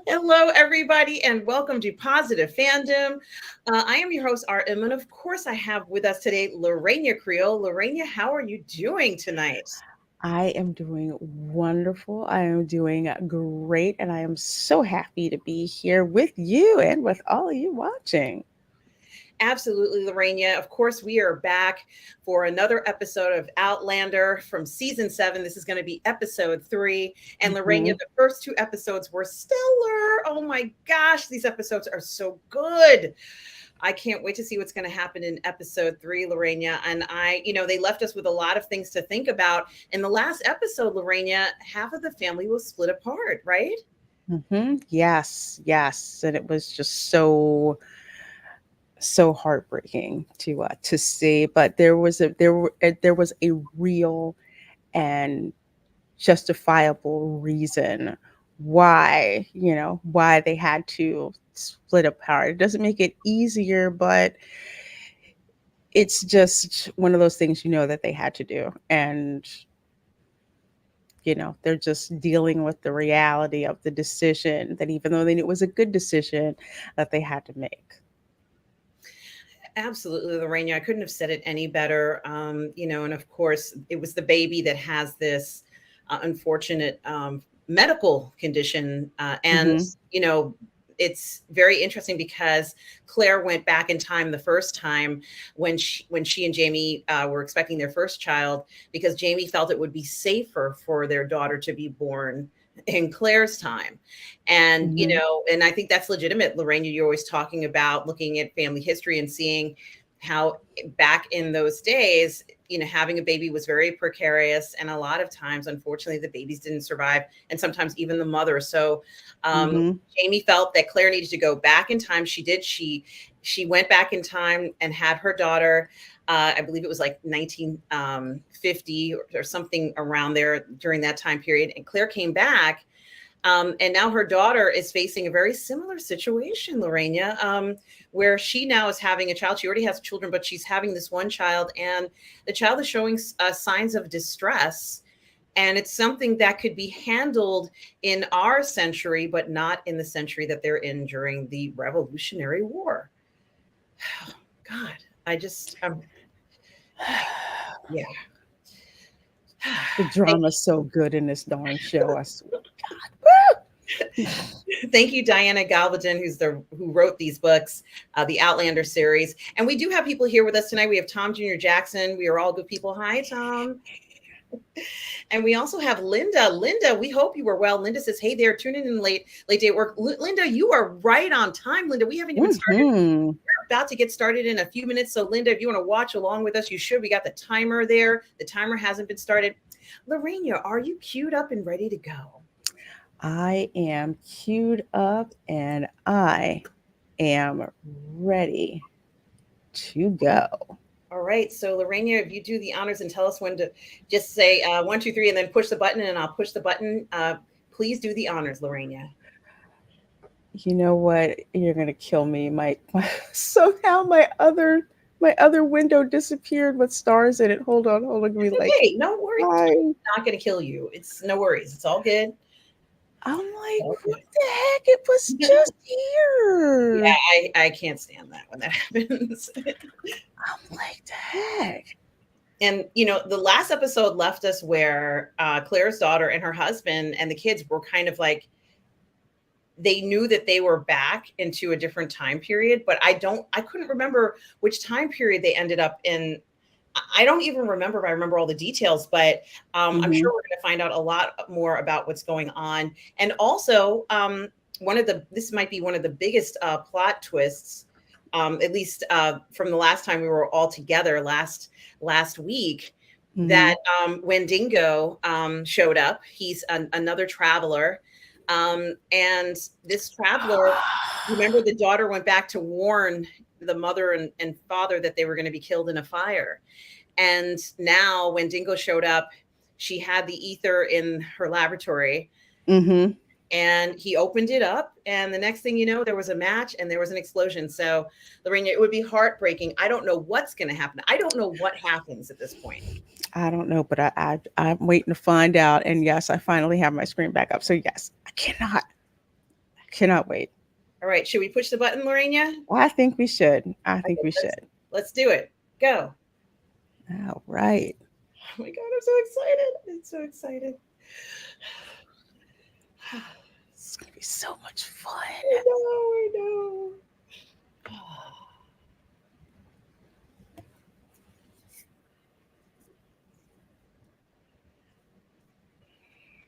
Hello, everybody, and welcome to Positive Fandom. I am your host, RM, and of course, I have with us today Reina Creole. Reina, how are you doing tonight? I am doing wonderful. I am doing great. And I am so happy to be here with you and with all of you watching. Absolutely, Lorena. Of course, we are back for another episode of Outlander from season 7. This is going to be episode 3. And Lorena, Mhm. the first 2 episodes were stellar. Oh my gosh, these episodes are so good. I can't wait to see what's going to happen in episode 3, Lorena. And they left us with a lot of things to think about. In the last episode, Lorena, half of the family was split apart, right? Yes, yes. And it was just so heartbreaking to see. But there was a real and justifiable reason why they had to split apart. It doesn't make it easier, but it's just one of those things that they had to do. And they're just dealing with the reality of the decision that even though they knew it was a good decision that they had to make. Absolutely, Lorena. I couldn't have said it any better. And of course, it was the baby that has this unfortunate medical condition. And, Hmm. you know, it's very interesting because Claire went back in time the first time when she and Jamie were expecting their first child because Jamie felt it would be safer for their daughter to be born in Claire's time. And, Hmm. and I think that's legitimate. Lorraine, you're always talking about looking at family history and seeing how back in those days, having a baby was very precarious. And a lot of times, unfortunately, the babies didn't survive, and sometimes even the mother. So um, Hmm. Jamie felt that Claire needed to go back in time. She did. She went back in time and had her daughter. I believe it was like 1950 or something around there during that time period. And Claire came back, and now her daughter is facing a very similar situation, Lorena, where she now is having a child. She already has children, but she's having this one child, and the child is showing signs of distress. And it's something that could be handled in our century, but not in the century that they're in during the Revolutionary War. God, I just, yeah. The Thank drama's so good in this darn show, I swear to God. Thank you, Diana Galvadin, who wrote these books, the Outlander series. And we do have people here with us tonight. We have Tom Jr. Jackson. We are all good people. Hi, Tom. And we also have Linda. Linda, we hope you were well. Linda says, "Hey there, tuning in late day at work." Linda, you are right on time. Linda, we haven't even started. Hmm. We're about to get started in a few minutes. So, Linda, if you want to watch along with us, you should. We got the timer there. The timer hasn't been started. Lorena, are you queued up and ready to go? I am queued up and I am ready to go. All right. So, Lorena, if you do the honors and tell us when to just say 1, 2, 3, and then push the button, and I'll push the button. Please do the honors, Lorena. You know what? You're gonna kill me. Somehow my other window disappeared with stars in it. Hold on. Give me It's like okay. No worries. hi. Time's not going to kill you. It's no worries. It's all good. I'm like, All what the heck? It was good. just Yeah, here. I can't stand that when that happens. I'm like, the heck. And the last episode left us where Claire's daughter and her husband and the kids were kind of like they knew that they were back into a different time period, but I couldn't remember which time period they ended up in. I don't even remember if I remember all the details, but I'm Hmm. sure we're going to find out a lot more about what's going on. And also, this might be one of the biggest plot twists, at least from the last time we were all together last week. Hmm. That when Dingo showed up, he's another traveler, and this traveler. Remember, the daughter went back to warn the mother and father that they were going to be killed in a fire. And now, when Dingo showed up, she had the ether in her laboratory, Hmm. and he opened it up. And the next thing you know, there was a match and there was an explosion. So, Lorena, it would be heartbreaking. I don't know what's going to happen. I don't know what happens at this point. I don't know, but I'm waiting to find out. And yes, I finally have my screen back up. So yes, I cannot. Cannot wait. All right, should we push the button, Lorena? I think we should. I think Okay, we should. let's do it. Go. All right. Oh my God, I'm so excited. I'm so excited. It's gonna be so much fun. I know, I know.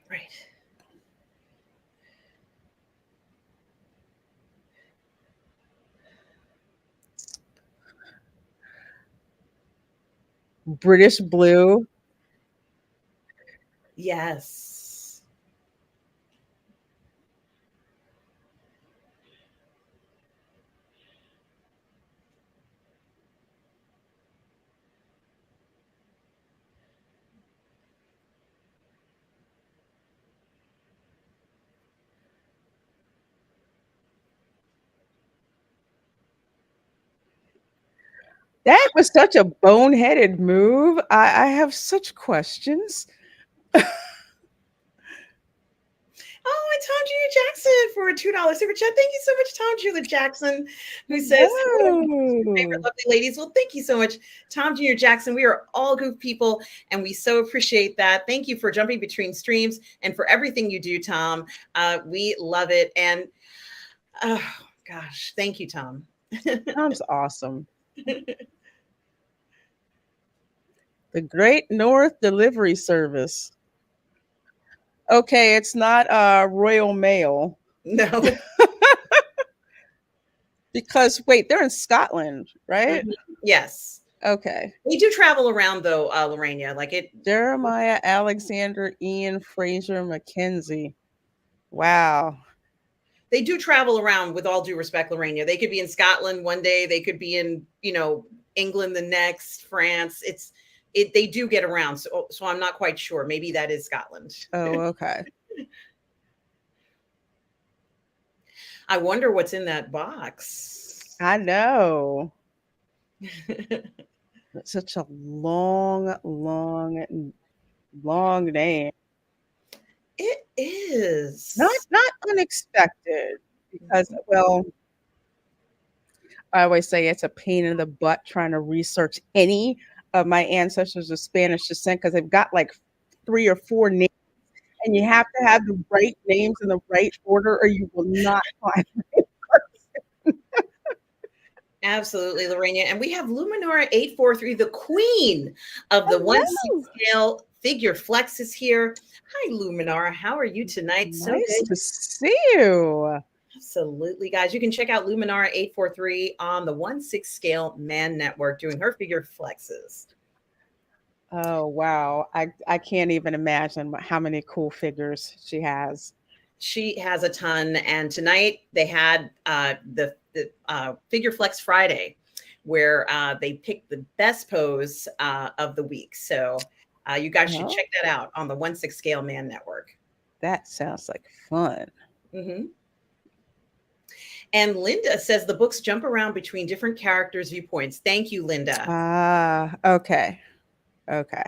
Right. British blue. Yes. That was such a boneheaded move. I have such questions. Oh, and Tom Junior Jackson for a $2 super chat. Thank you so much, Tom Junior Jackson, who says, favorite No. lovely ladies. Well, thank you so much, Tom Junior Jackson. We are all goof people, and we so appreciate that. Thank you for jumping between streams and for everything you do, Tom. We love it. And oh, gosh, thank you, Tom. Tom's awesome. The Great North Delivery Service. Okay, it's not Royal Mail. No. Because wait, they're in Scotland, right? Yes. Okay. They do travel around though, Lorena. Like it. Jeremiah Alexander Ian Fraser Mackenzie. Wow. They do travel around with all due respect, Lorena. They could be in Scotland one day, they could be in, England the next, France. They do get around. So I'm not quite sure. Maybe that is Scotland. Oh, okay. I wonder what's in that box. I know. It's such a long name. It is. Not unexpected because, well, I always say it's a pain in the butt trying to research any of my ancestors of Spanish descent because they've got like 3 or 4 names, and you have to have the right names in the right order, or you will not find it. Absolutely, Lorena. And we have Luminara 843, the queen of the 1/6 scale figure flex is here. Hi, Luminara. How are you tonight? Nice So good to see you. Absolutely, guys. You can check out Luminara 843 on the 1/6 scale Man Network doing her figure flexes. Oh, wow. I can't even imagine how many cool figures she has. She has a ton. And tonight they had the Figure Flex Friday, where they picked the best pose of the week. So you guys should check that out on the 1/6 scale Man Network. That sounds like fun. Mm-hmm. And Linda says the books jump around between different characters' viewpoints. Thank you, Linda. Okay. Okay.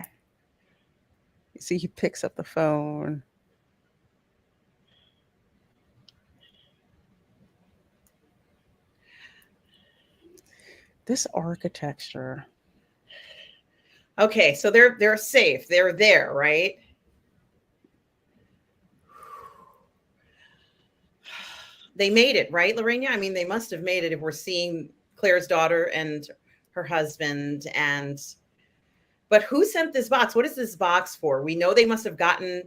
You see, he picks up the phone. This architecture. Okay, so they're safe. They're there, right? They made it, right, Lorena? I mean, they must have made it if we're seeing Claire's daughter and her husband. But who sent this box? What is this box for? We know they must have gotten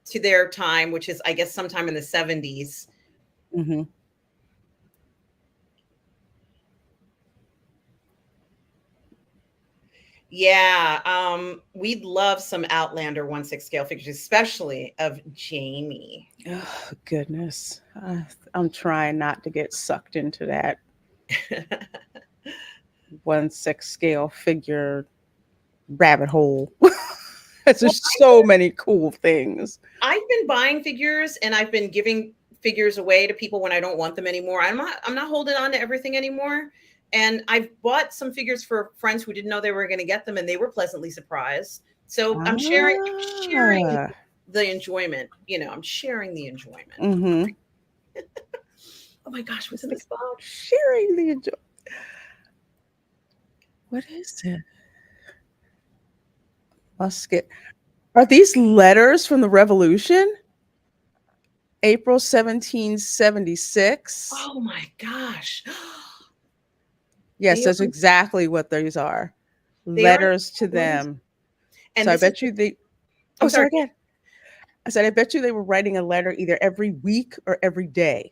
to their time, which is, I guess, sometime in the 70s. Mm-hmm. Yeah, we'd love some Outlander 1/6 scale figures, especially of Jamie. Oh, goodness. I'm trying not to get sucked into that 1/6 scale figure rabbit hole. There's so many cool things. I've been buying figures and I've been giving figures away to people when I don't want them anymore. I'm not holding on to everything anymore. And I've bought some figures for friends who didn't know they were going to get them, and they were pleasantly surprised. So I'm sharing the enjoyment. I'm sharing the enjoyment. Mm-hmm. Oh my gosh, what's It's in like this box? sharing the enjoy. What is it? Musket. Are these letters from the Revolution? April 1776. Oh my gosh. Yes, They are that's exactly what these are. they are Letters to Scotland. them. And So I this is bet you they I'm oh, sorry. sorry, again. I said, I bet you they were writing a letter either every week or every day.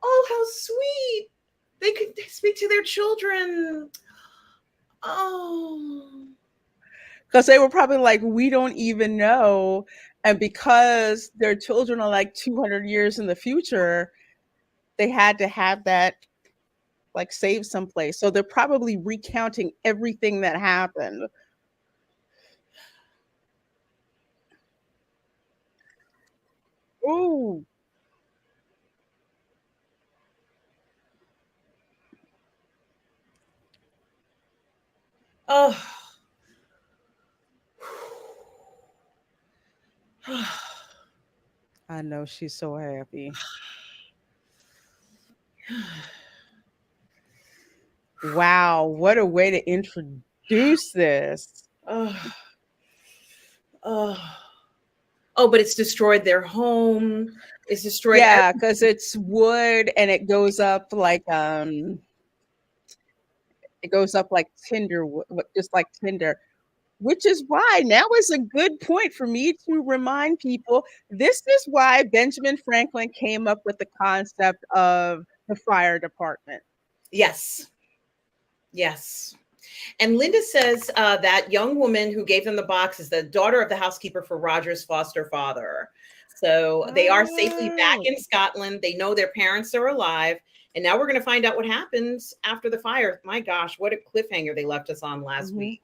Oh, how sweet. They could speak to their children. Oh. Because they were probably like, we don't even know. And because their children are like 200 years in the future, they had to have that like saved someplace. So they're probably recounting everything that happened. Ooh, Oh. I know she's so happy. Wow, what a way to introduce this. Oh. Oh. Oh, but it's destroyed their home. It's destroyed Yeah, everything. because it's wood and it goes up like tinder, just like tinder. Which is why now is a good point for me to remind people this is why Benjamin Franklin came up with the concept of the fire department. Yes. Yes. And Linda says that young woman who gave them the box is the daughter of the housekeeper for Roger's foster father. So they are safely back Oh. in Scotland. They know their parents are alive. And now we're going to find out what happens after the fire. My gosh, what a cliffhanger they left us on last Mhm. week.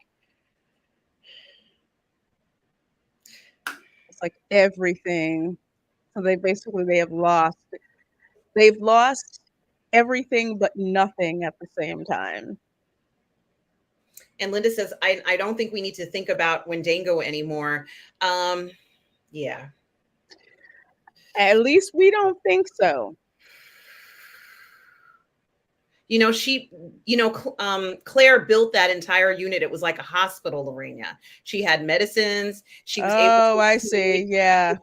It's like everything. So they've lost everything but nothing at the same time. And Linda says, I don't think we need to think about Wendango anymore. Um, yeah. At least we don't think so. You know, Claire built that entire unit. It was like a hospital, Lorena. She had medicines. She was able Oh, to I see. Yeah.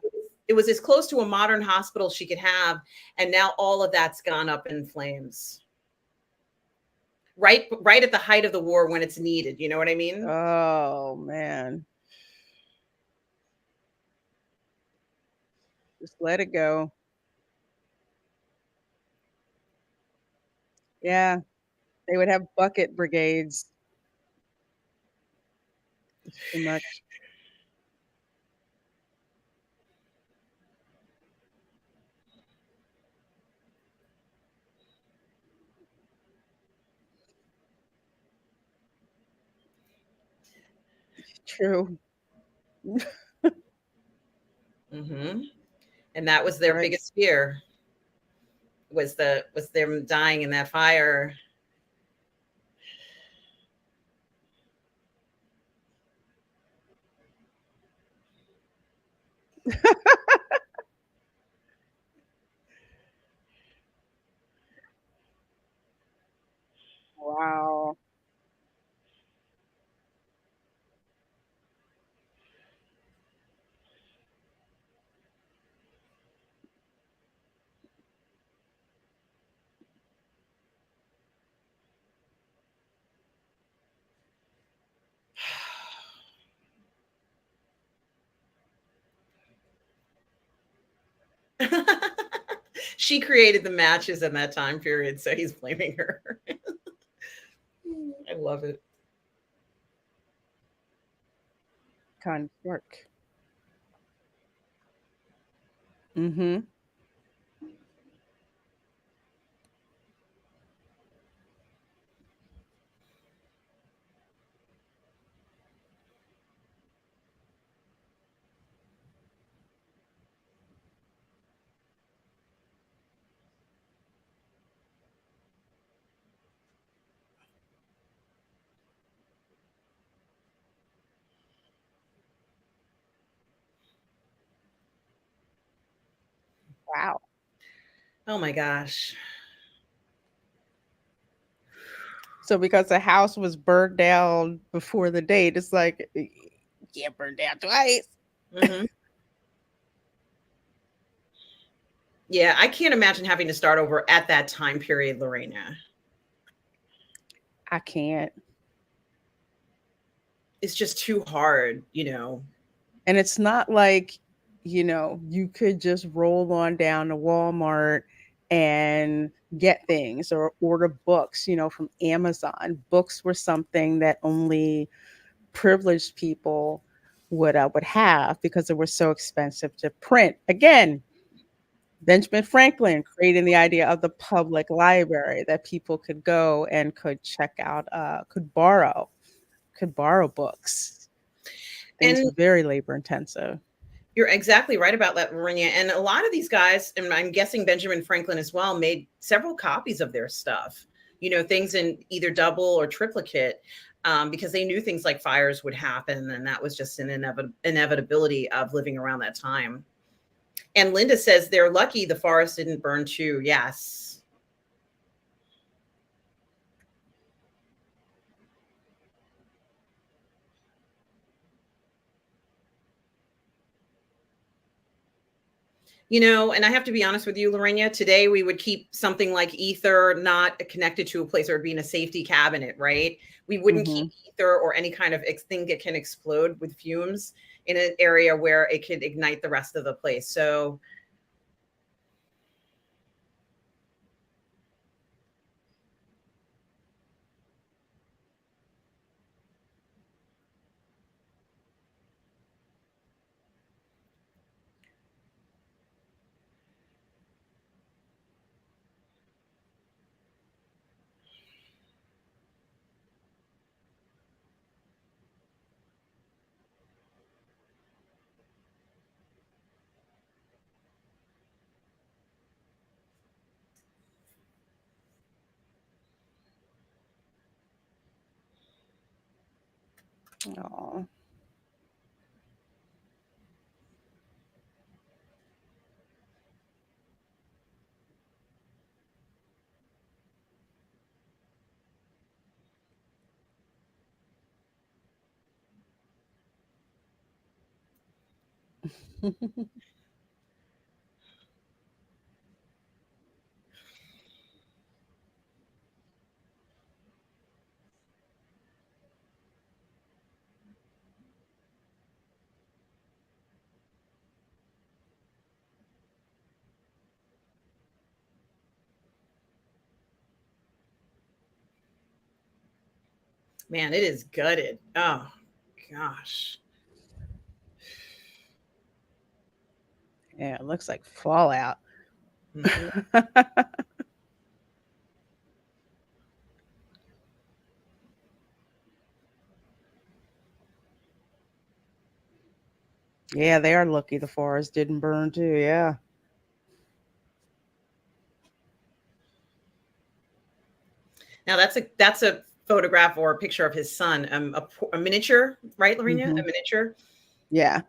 it was as close to a modern hospital she could have. And now all of that's gone up in flames. Right at the height of the war when it's needed. You know what I mean? Oh, man. Just let it go. Yeah. They would have bucket brigades. It's too much. True. Hmm. And that was their Right. biggest fear was them dying in that fire. Wow. She created the matches in that time period, so he's blaming her. I love it. Kind of work. Mm-hmm. Wow. Oh my gosh. So because the house was burned down before the date, it's like can't burn down twice. Hmm. Yeah, I can't imagine having to start over at that time period, Lorena. I can't. It's just too hard, you know. And it's not like, you could just roll on down to Walmart and get things or order books, from Amazon. Books were something that only privileged people would have because they were so expensive to print. Again, Benjamin Franklin creating the idea of the public library that people could go and could check out, could borrow books. Things And were very labor intensive. you're exactly right about that, Lorena. And a lot of these guys, and I'm guessing Benjamin Franklin as well, made several copies of their stuff, you know, things in either double or triplicate, because they knew things like fires would happen. And that was just an inevitability of living around that time. And Linda says they're lucky the forest didn't burn too. Yes. You know, and I have to be honest with you, Lorena, today we would keep something like ether not connected to a place or being a safety cabinet, right? We wouldn't keep Mhm. ether or any kind of thing that can explode with fumes in an area where it could ignite the rest of the place. So, Aw. man, it is gutted. Oh, gosh. Yeah, it looks like fallout. Mhm. Yeah, they are lucky the forest didn't burn too, yeah. Now that's a photograph or a picture of his son, a miniature, right, Lorena? A Mhm. miniature. Yeah.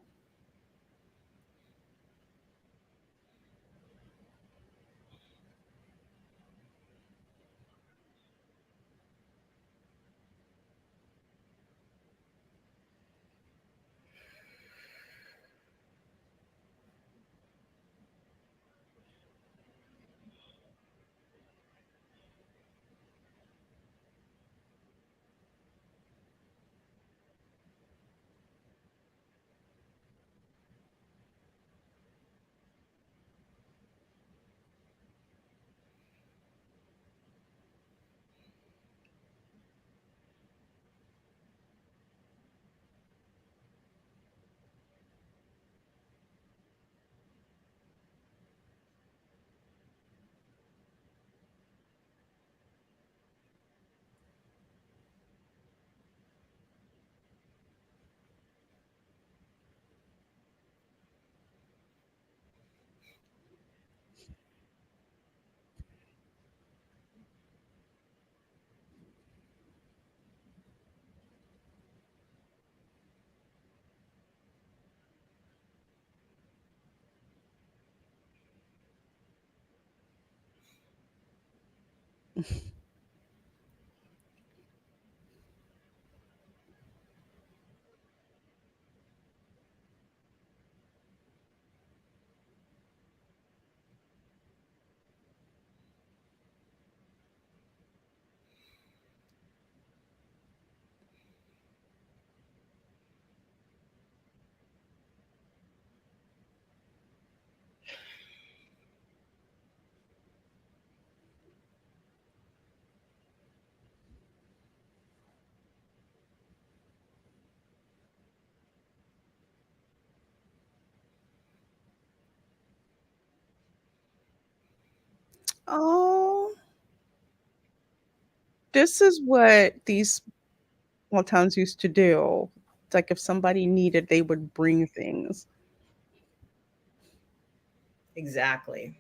Oh, this is what these small towns used to do. It's like if somebody needed, they would bring things. Exactly.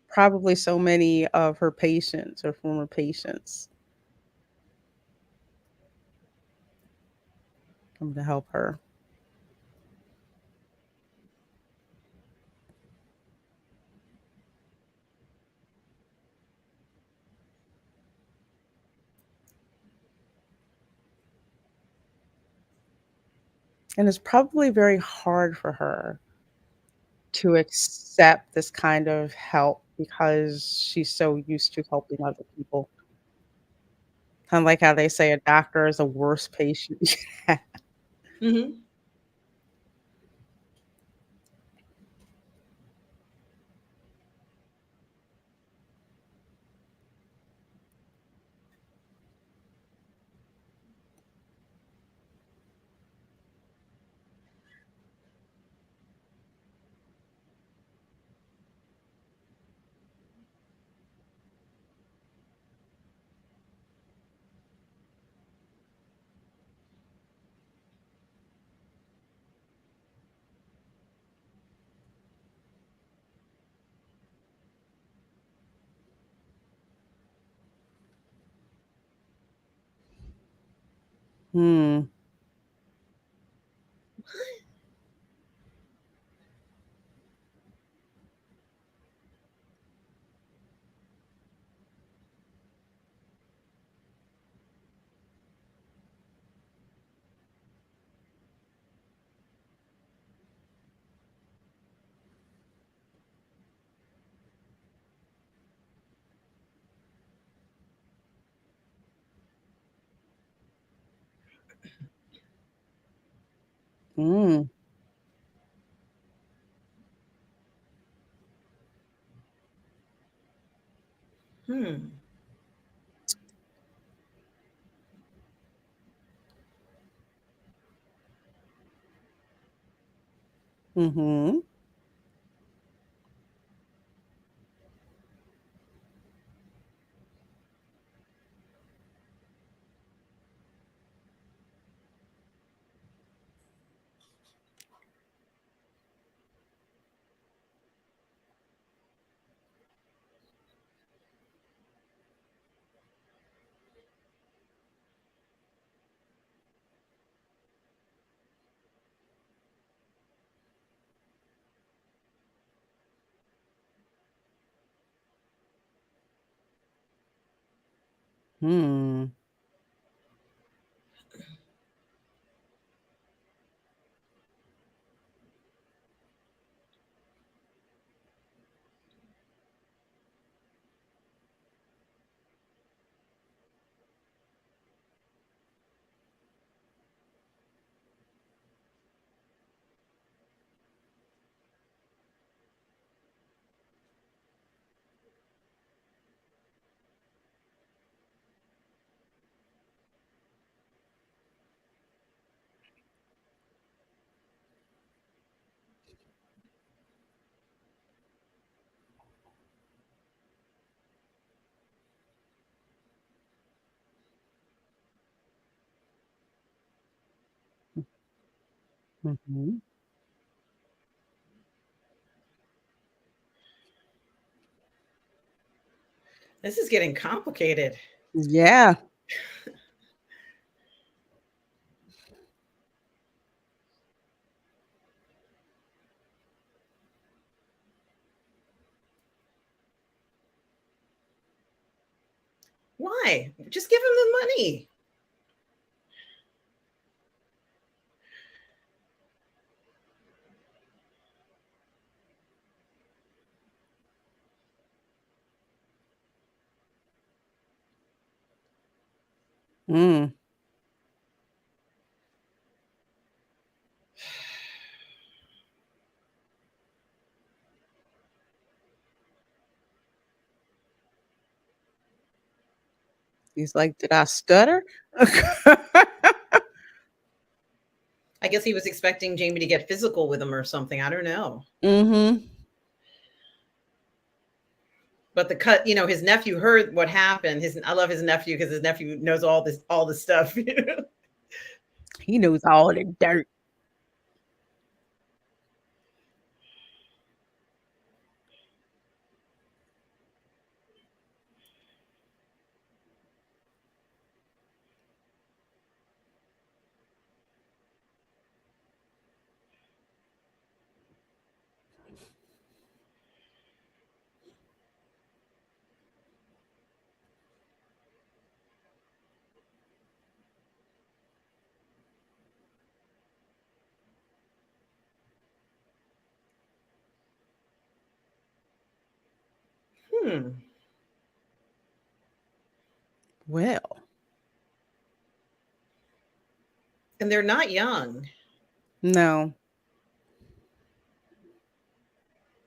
Probably so many of her patients or former patients come to help her. And it's probably very hard for her to accept this kind of help because she's so used to helping other people. Kinda like how they say a doctor is a worse patient. Hmm. Hmm. Mm. Hmm. Mhm. Hmm. Mhm. This is getting complicated. Yeah. Why? Just give him the money. Mm. He's like, "Did I stutter?" I guess he was expecting Jamie to get physical with him or something. I don't know. Mhm. But the cut, his nephew heard what happened. I love his nephew because his nephew knows all this stuff. He knows all the dirt. Hmm. Well, And they're not young. no.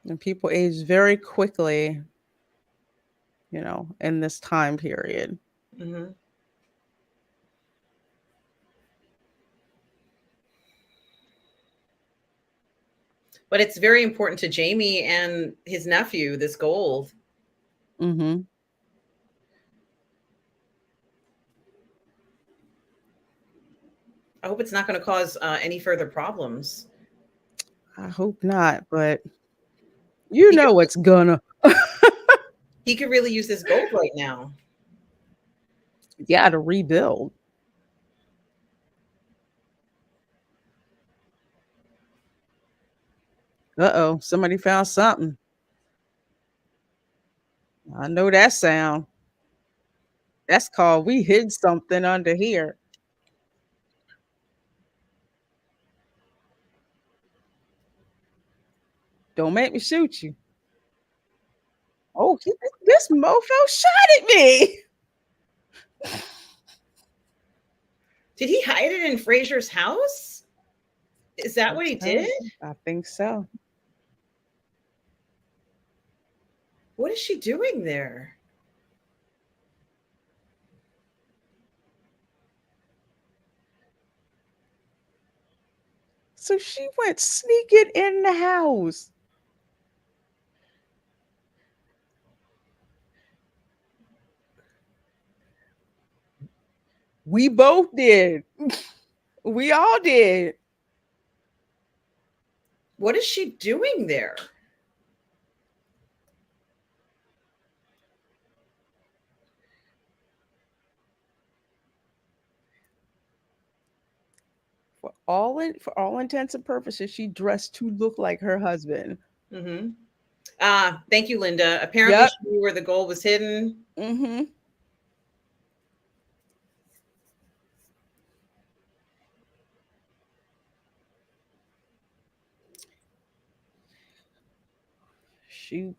And people age very quickly, in this time period. Hmm. But it's very important to Jamie and his nephew, this gold. Mhm. I hope it's not going to cause any further problems. I hope not, but He could it's gonna. he could really use this gold right now. Yeah, to rebuild. Uh-oh, somebody found something. I know that sound. That's called we hid something under here. Don't make me shoot you. Oh, this mofo shot at me. Did he hide it in Fraser's house? Is that what he did? I think so. What is she doing there? So she went sneaking in the house. We both did. We all did. What is she doing there? For all intents and purposes, she dressed to look like her husband. Mm-hmm. Thank you, Linda. Apparently, Yep. she knew where the gold was hidden. Mm-hmm. Shoot,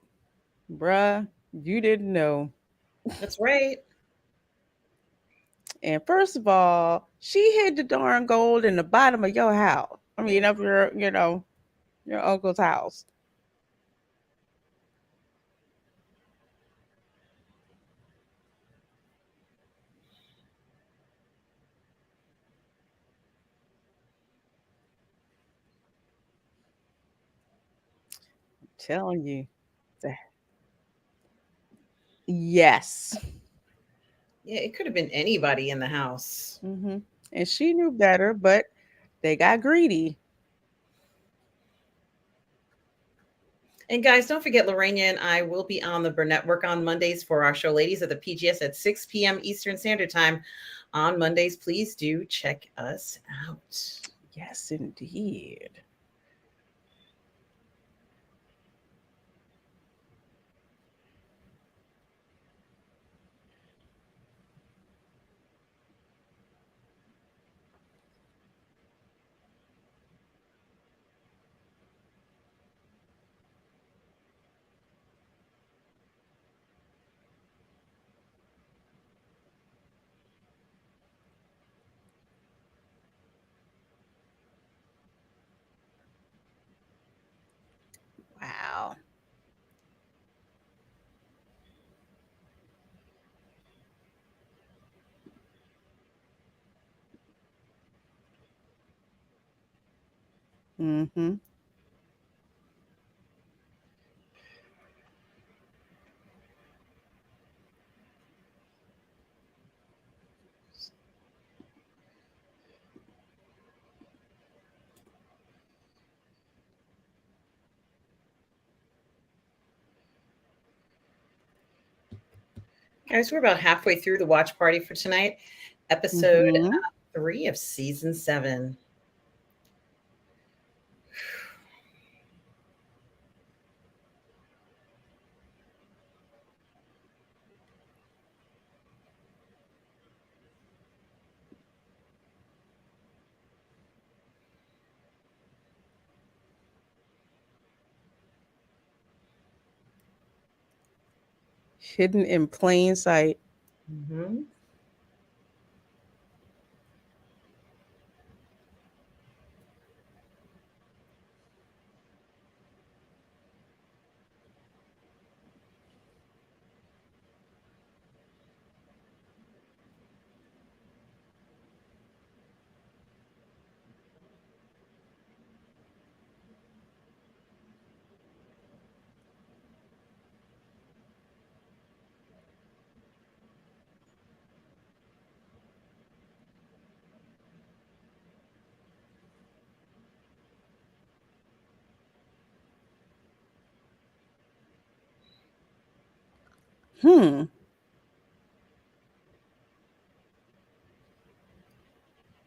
bruh, you didn't know. That's right. And first of all, she hid the darn gold in the bottom of your house. I mean, of your uncle's house. I'm telling you. that- Yes. Yeah, it could have been anybody in the house. Hmm. And she knew better, but they got greedy. And guys, don't forget, Lorena and I will be on the Burnettwork on Mondays for our show, ladies, at the PGS at 6 p.m. Eastern Standard Time on Mondays. Please do check us out. Yes, indeed. Mhm. Guys, we're about halfway through the watch party for tonight, episode Mhm. 3 of season 7. Hidden in plain sight. Mm-hmm. Hmm.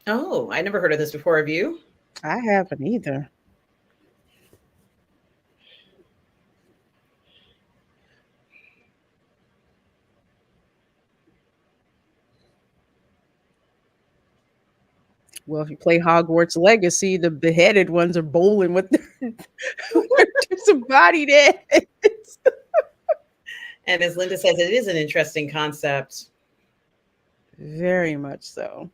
Oh, I never heard of this before. Have you? I haven't either. Well, if you play Hogwarts Legacy, the beheaded ones are bowling with there's a body there. And as Linda says, it is an interesting concept. Very much so.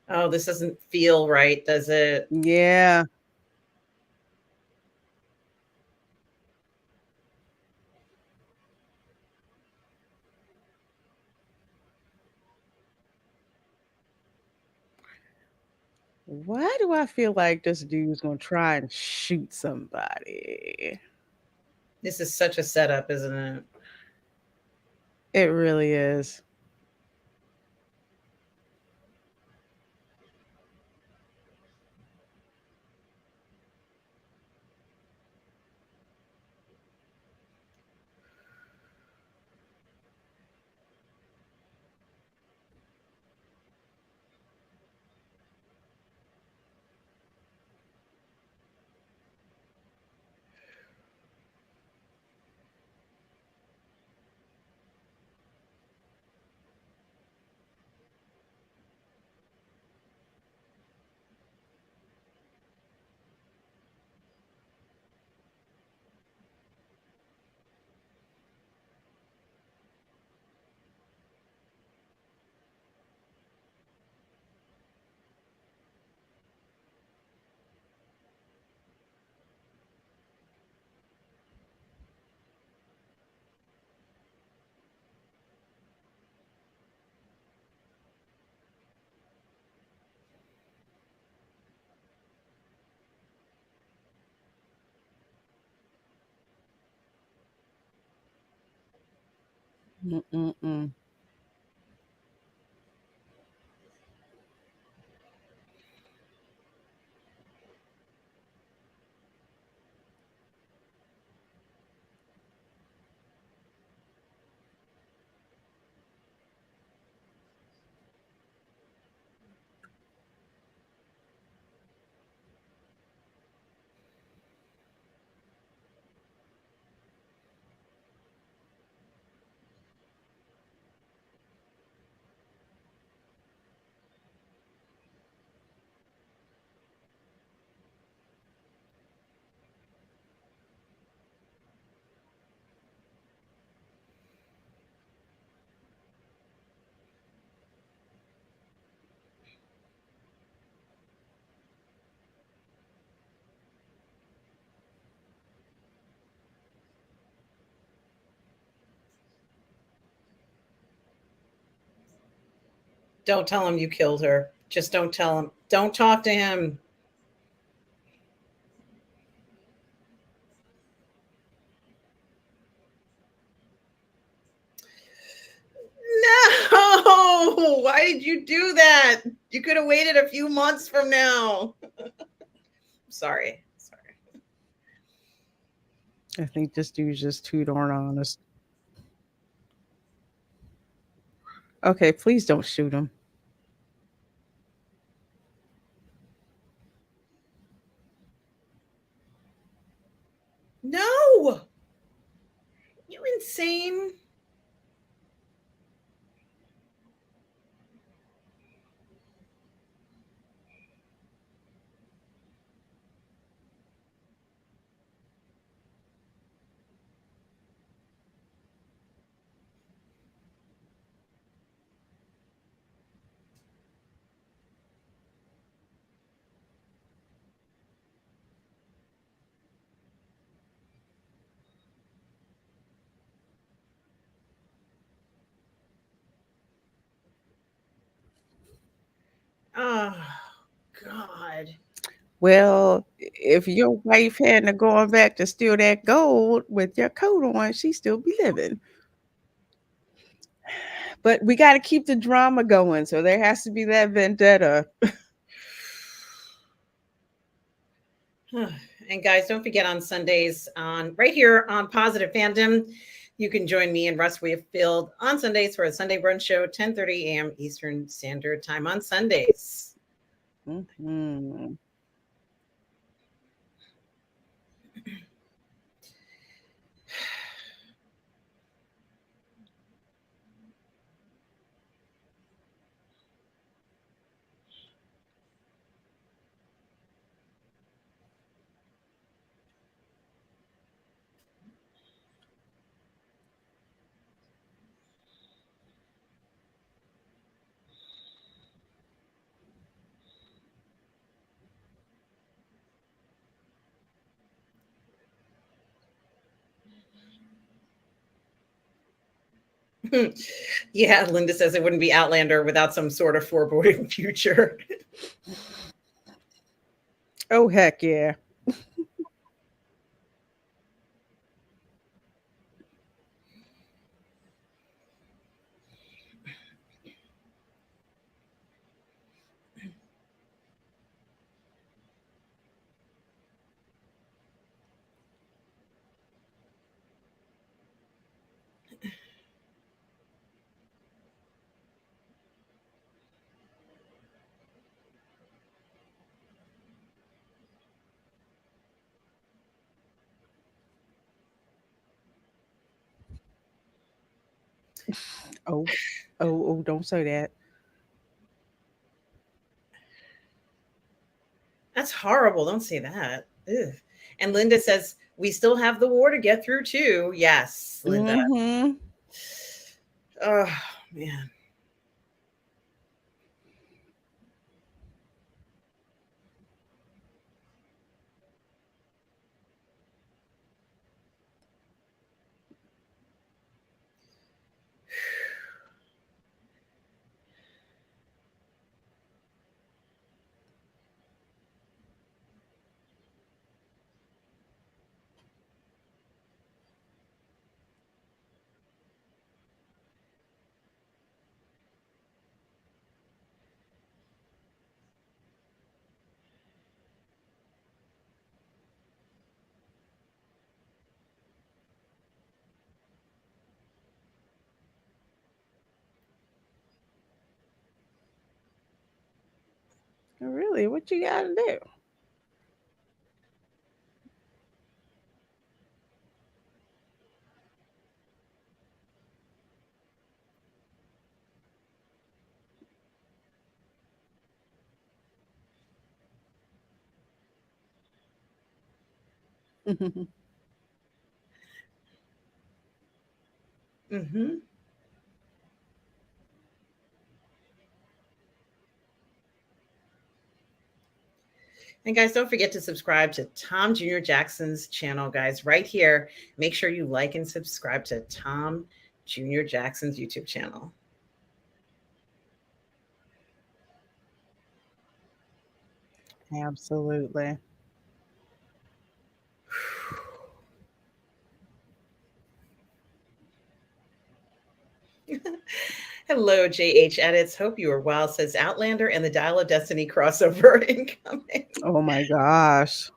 Oh, this doesn't feel right, does it? Yeah. Why do I feel like this dude's gonna try and shoot somebody? This is such a setup, isn't it? It really is. Mm-mm-mm. Don't tell him you killed her. Just don't tell him. Don't talk to him. No! Why did you do that? You could have waited a few months from now. Sorry. Sorry. I think this dude's just too darn honest. Okay, please don't shoot him. No! You insane? Oh, God. Well, if your wife hadn't gone back to steal that gold with your coat on, she'd still be living. But we got to keep the drama going, so there has to be that vendetta. And guys, don't forget on Sundays on right here on Positive Fandom, you can join me and Russ Wayfield on Sundays for a Sunday brunch show, 10:30 a.m. Eastern Standard Time on Sundays. Mm-hmm. Yeah, Linda says it wouldn't be Outlander without some sort of foreboding future. Oh, heck yeah. Oh, oh, don't say that. That's horrible. Don't say that. Ugh. And Linda says, we still have the war to get through, too. Yes, Linda. Mm-hmm. Oh, man. Really, what you got to do? Mm-hmm. And guys, don't forget to subscribe to Tom Jr. Jackson's channel, guys, right here. Make sure you like and subscribe to Tom Jr. Jackson's YouTube channel. Absolutely. Hello, JH Edits. Hope you are well. Says Outlander and the Dial of Destiny crossover incoming. Oh my gosh.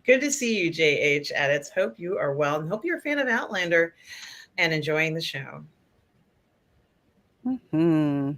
Good to see you, JH Edits. Hope you are well and hope you're a fan of Outlander and enjoying the show. Hmm.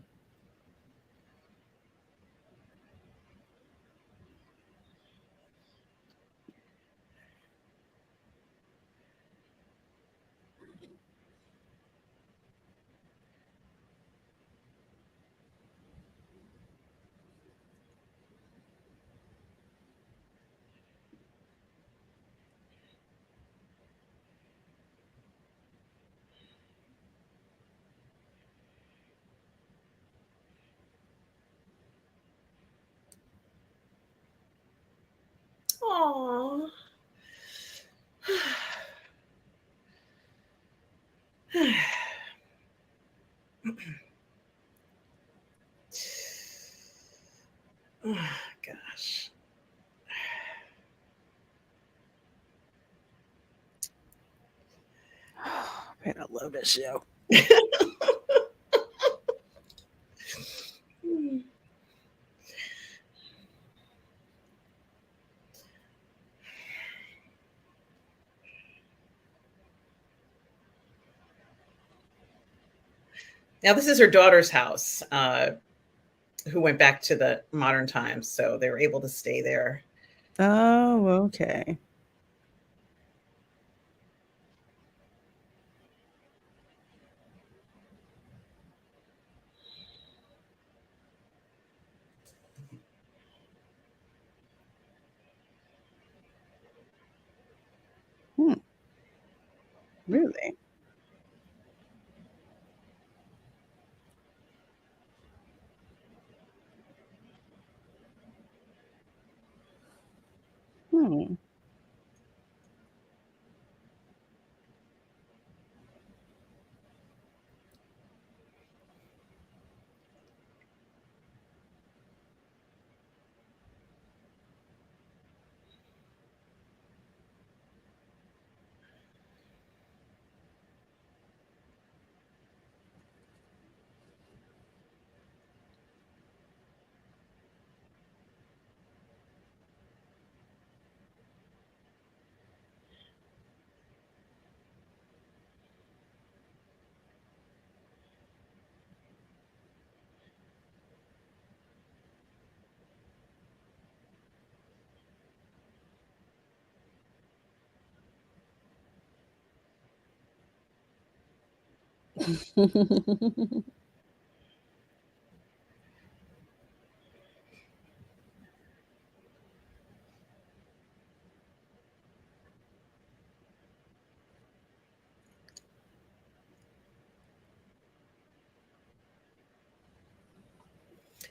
Aww. Oh, gosh. Man, I love this show. Now, this is her daughter's house, who went back to the modern times. So they were able to stay there. Oh, okay. Hmm. Really? Hmm.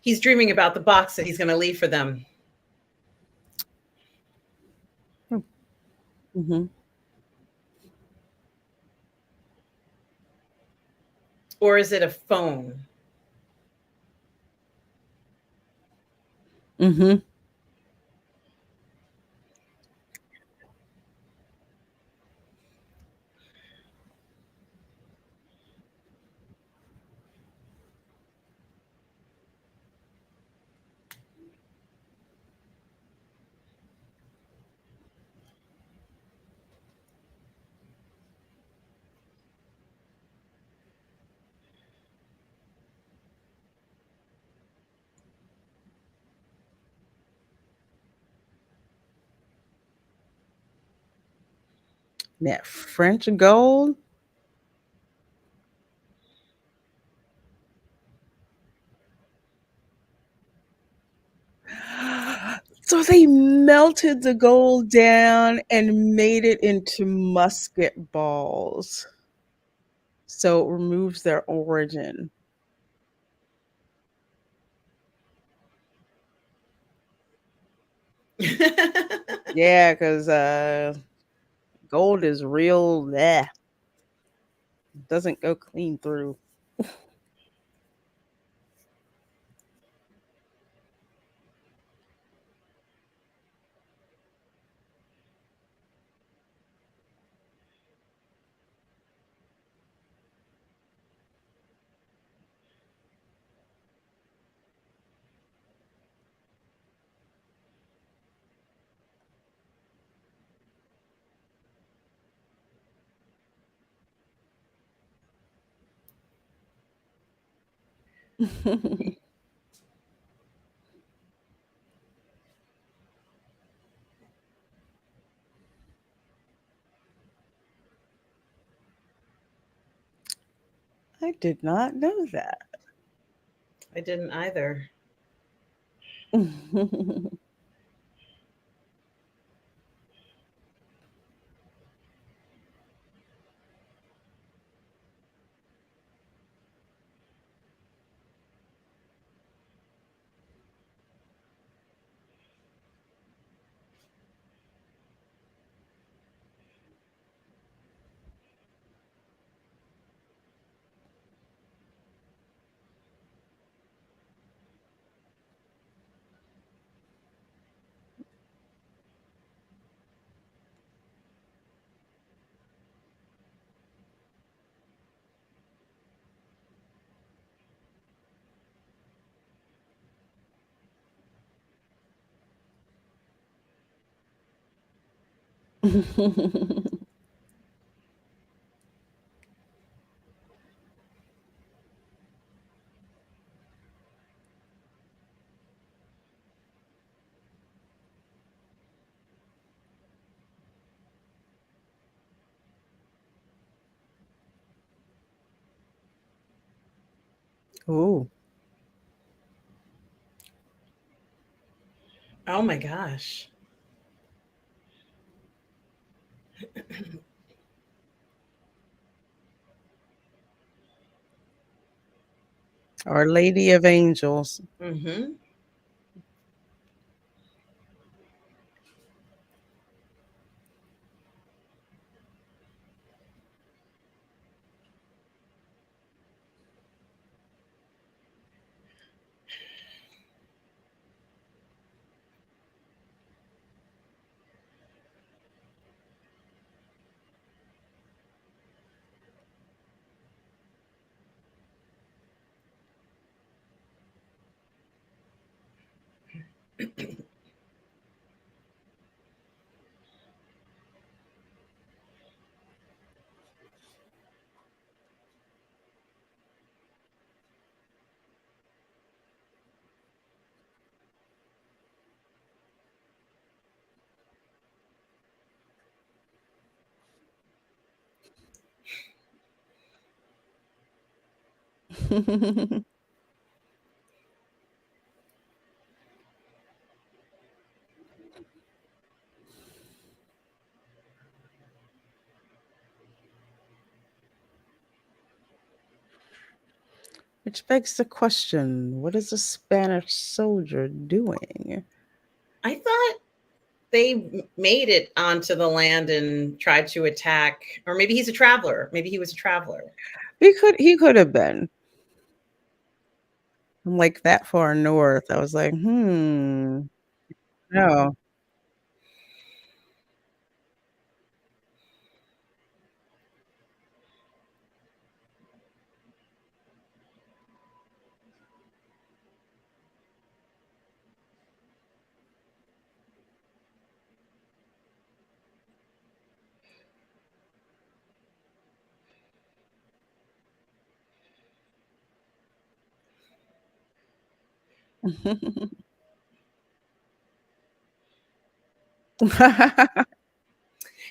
He's dreaming about the box that he's going to leave for them. Hmm. Or is it a phone? Hmm. That French gold. So they melted the gold down and made it into musket balls. So it removes their origin. Yeah, because gold is real. Bleh, doesn't go clean through. I did not know that. I didn't either. Oh, Oh my gosh. Our Lady of Angels. Mm-hmm. Which begs the question, what is a Spanish soldier doing? I thought they made it onto the land and tried to attack, or maybe he's a traveler. Maybe he was a traveler. He could have been. I'm like that far north. I was like, no.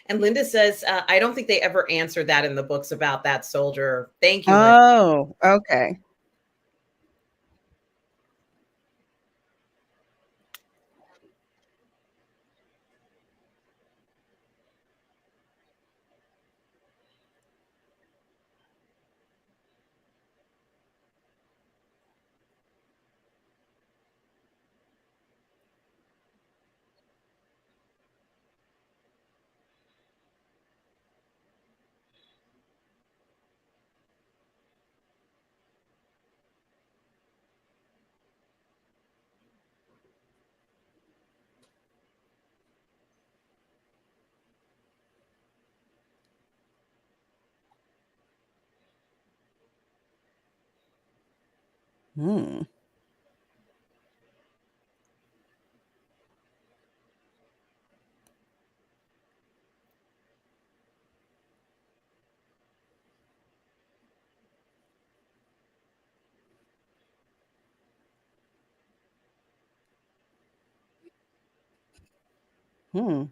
And Linda says, I don't think they ever answered that in the books about that soldier. Thank you, Linda. Oh, okay. Hmm. Hmm.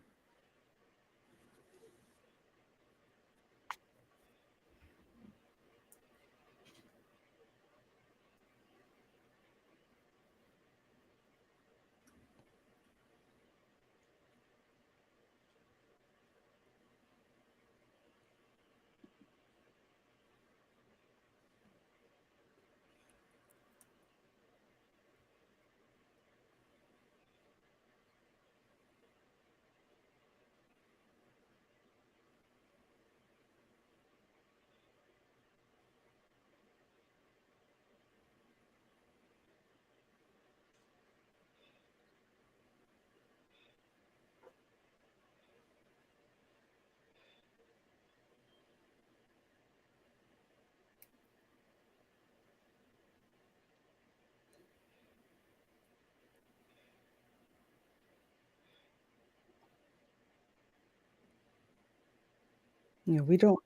Yeah, we don't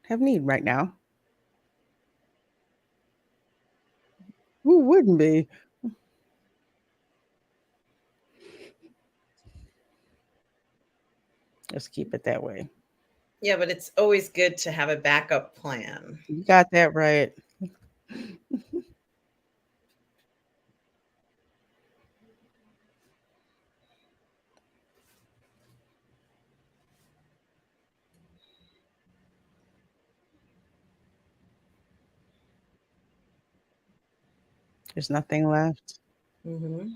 have need right now. Who wouldn't be? Let's keep it that way. Yeah, but it's always good to have a backup plan. You got that right. There's nothing left. Hmm.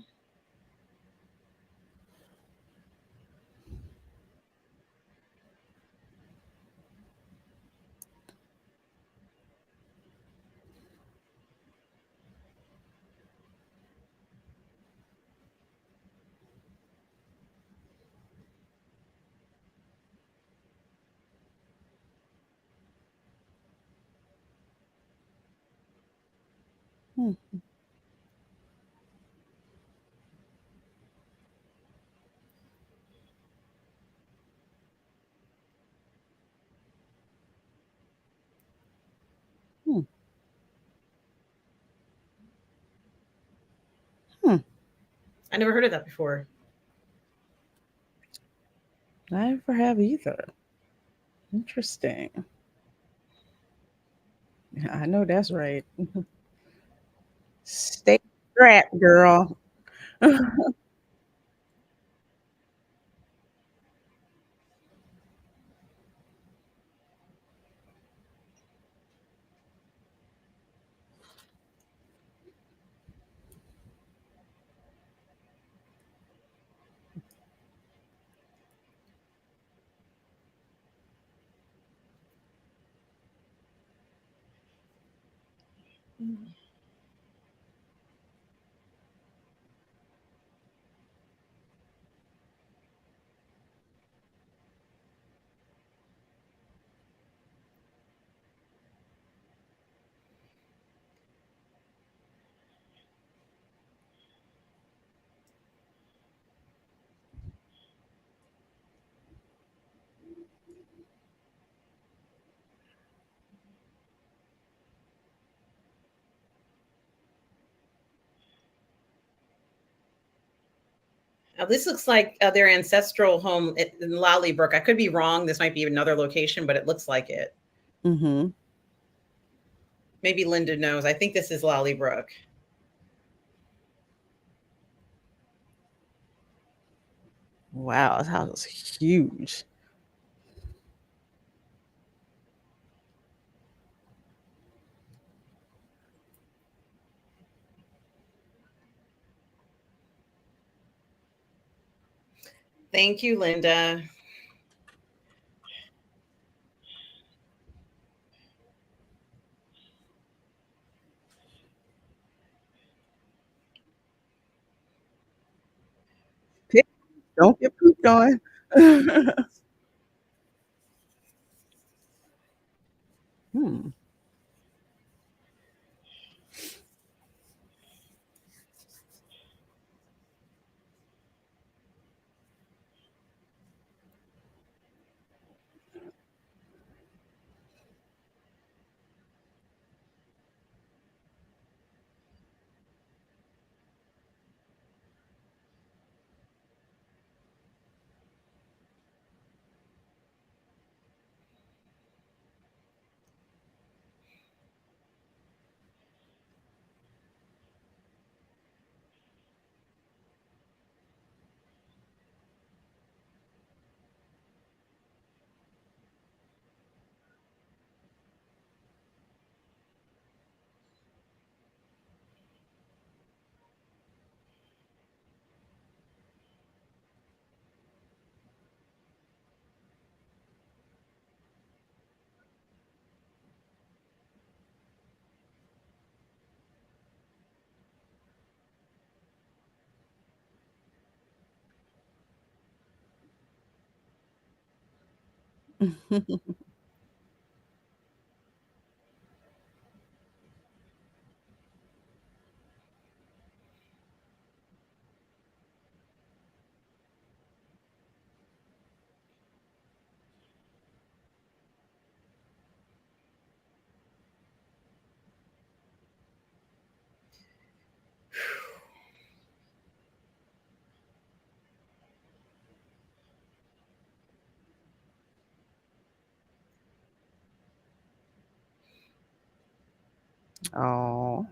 Hmm. Hmm. Hmm. I never heard of that before. I never have either. Interesting. Yeah, I know that's right. Stay strapped, girl. This looks like their ancestral home in Lollybrook. I could be wrong. This might be another location, but it looks like it. Hmm. Maybe Linda knows. I think this is Lollybrook. Wow, this house is huge. Thank you, Linda. Pick- Don't get pooped on. Hmm. Oh.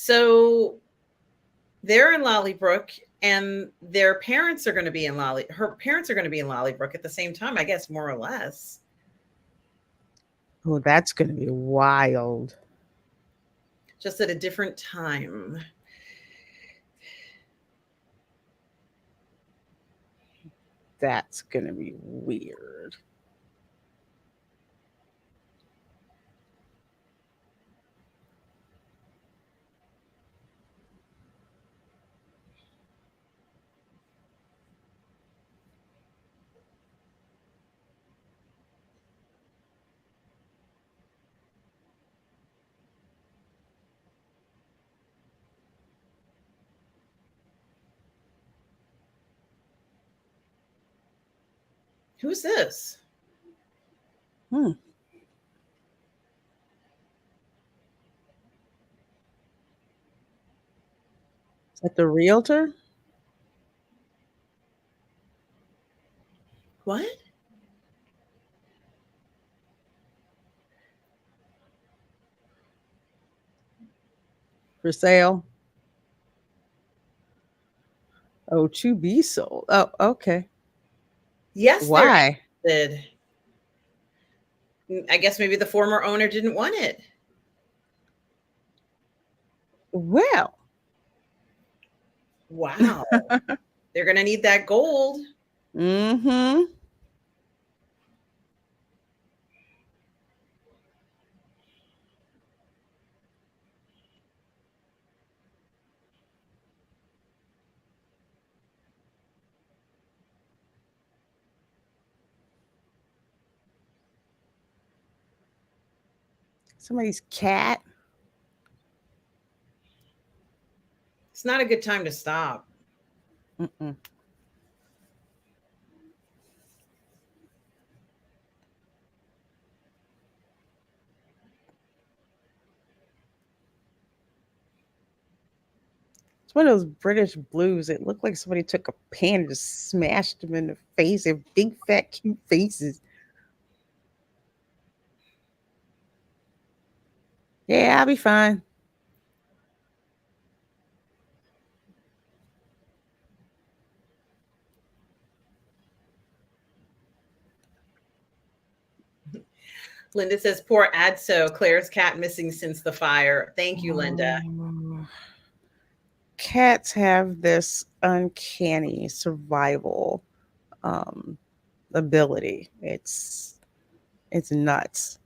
So they're in Lollybrook, and their parents are going to be in her parents are going to be in Lollybrook at the same time, I guess, more or less. Oh, that's going to be wild. Just at a different time. That's going to be weird. Who's this? Hmm. Is that the realtor? What? For sale? Oh, to be sold. Oh, okay. Yes, they're Why? interested. I guess maybe the former owner didn't want it. Well, Wow. They're going to need that gold. mm-hmm. Somebody's cat. It's not a good time to stop. Mm-mm. It's one of those British blues. It looked like somebody took a pan and just smashed them in the face. They have big, fat, cute faces. Yeah, I'll be fine. Linda says, poor Adso, Claire's cat missing since the fire. Thank you, Linda. Oh. Cats have this uncanny survival um, ability. It's nuts.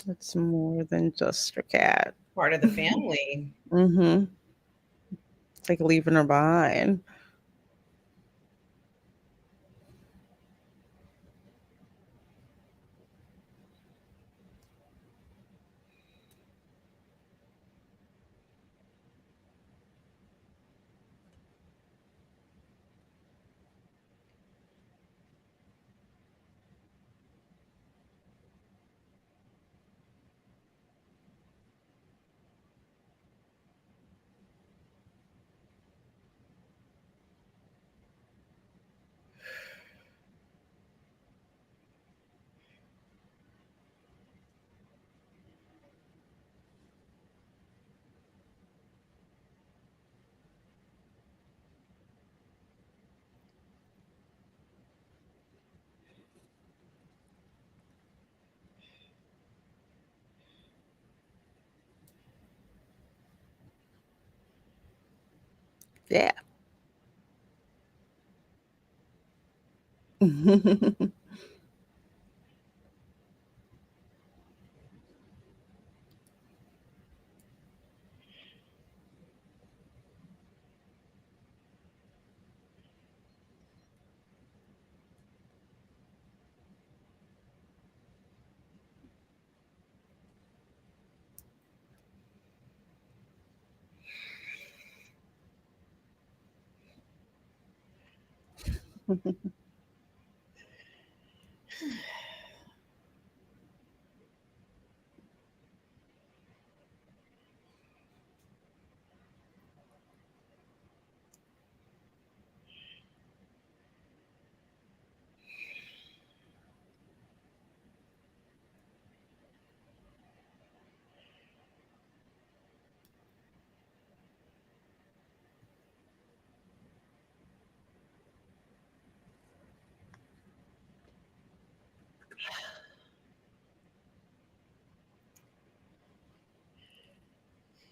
It's more than just a cat. Part of the family. Mm-hmm. It's like leaving her behind. Yeah.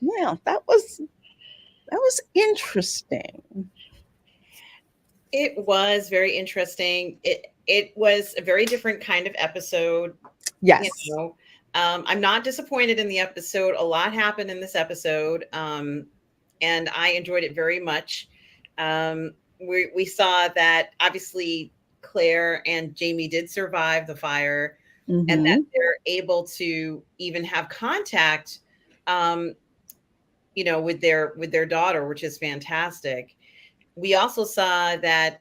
Well, that was interesting. It was very interesting. It was a very different kind of episode, you Yes. know. I'm not disappointed in the episode. A lot happened in this episode, and I enjoyed it very much. We saw that obviously Claire and Jamie did survive the fire, and that Mhm. they're able to even have contact, um, with their daughter, which is fantastic. We also saw that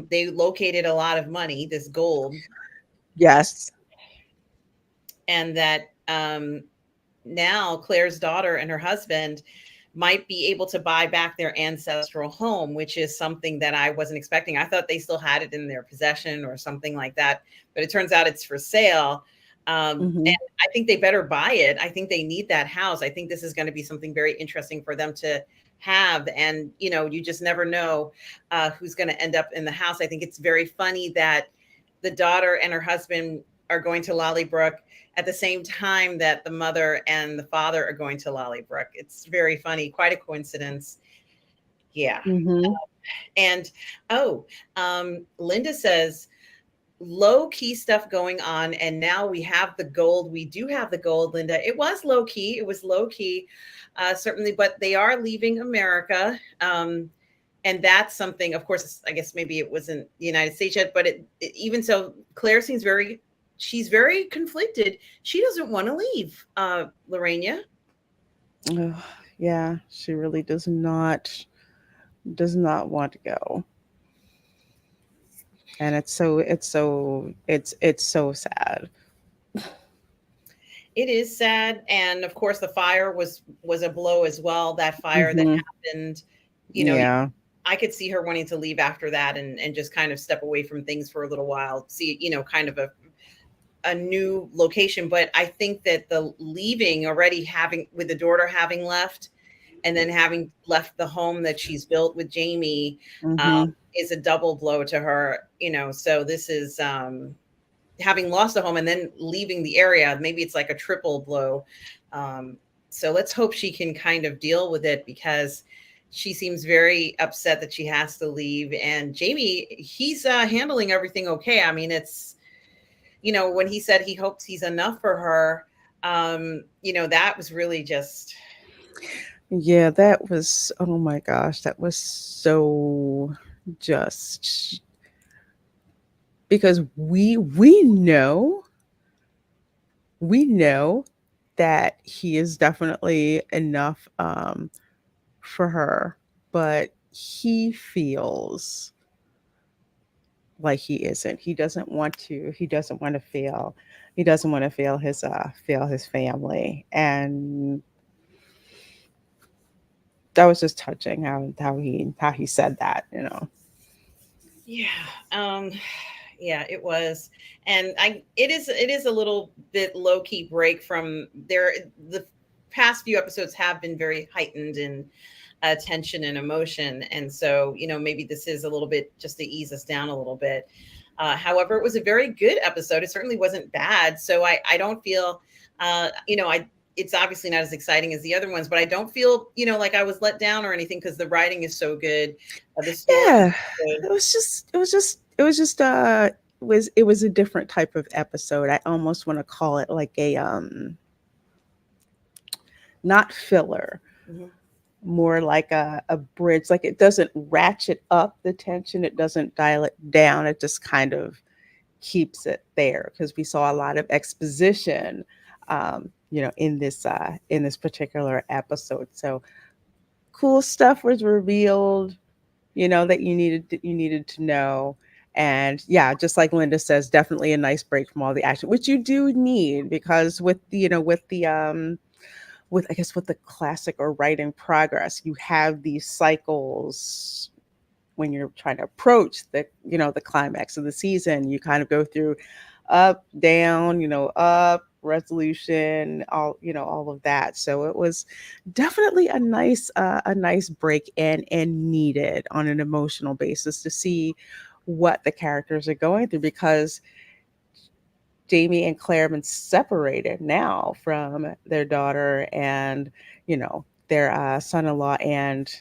they located a lot of money, this gold, Yes. and that now Claire's daughter and her husband might be able to buy back their ancestral home, which is something that I wasn't expecting. I thought they still had it in their possession or something like that, but it turns out it's for sale. And Mhm. I think they better buy it. I think they need that house. I think this is going to be something very interesting for them to have. And, you just never know who's going to end up in the house. I think it's very funny that the daughter and her husband are going to Lollybrook at the same time that the mother and the father are going to Lollybrook. It's very funny, quite a coincidence. Yeah. Mhm. And oh, Linda says low key stuff going on, and now we have the gold. We do have the gold, Linda. It was low key. It was low key, certainly, but they are leaving America. And that's something, of course, I guess maybe it wasn't the United States yet, but even so, Claire seems she's very conflicted. She doesn't want to leave, Lorena. Ugh, yeah, she really does not want to go. And it's so sad. It is sad, and of course, the fire was a blow as well. That fire that Mhm. happened, you know, Yeah. I could see her wanting to leave after that and just kind of step away from things for a little while, see, kind of a new location. But I think that the leaving already having with the daughter having left and then having left the home that she's built with Jamie Mhm. is a double blow to her, so this is having lost a home and then leaving the area, maybe it's like a triple blow. So let's hope she can kind of deal with it because she seems very upset that she has to leave. And Jamie, he's handling everything okay. I mean, it's, when he said he hopes he's enough for her, that was really just, Yeah, that was, oh my gosh, that was so just because we know that he is definitely enough for her, but like he isn't. He doesn't want to fail his family. And that was just touching how he said that. yeah. Yeah, it was. And it is a little bit low key break from there. The past few episodes have been very heightened in tension and emotion. And so, maybe this is a little bit just to ease us down a little bit. However, it was a very good episode. It certainly wasn't bad. So I don't feel, I it's obviously not as exciting as the other ones, but I don't feel, like I was let down or anything because the writing is so good. The story Yeah, is good. it was a different type of episode. I almost want to call it like a not filler, Mhm. more like a bridge. Like it doesn't ratchet up the tension, it doesn't dial it down. It just kind of keeps it there because we saw a lot of exposition, in this particular episode. So cool stuff was revealed, that you needed to know. And yeah, just like Linda says, definitely a nice break from all the action, which you do need because with I guess with the classic or writing progress, you have these cycles when you're trying to approach the climax of the season. You kind of go through up, down, up, resolution, all of that. So it was definitely a nice break and needed on an emotional basis to see what the characters are going through, because Jamie and Claire have been separated now from their daughter and their son-in-law, and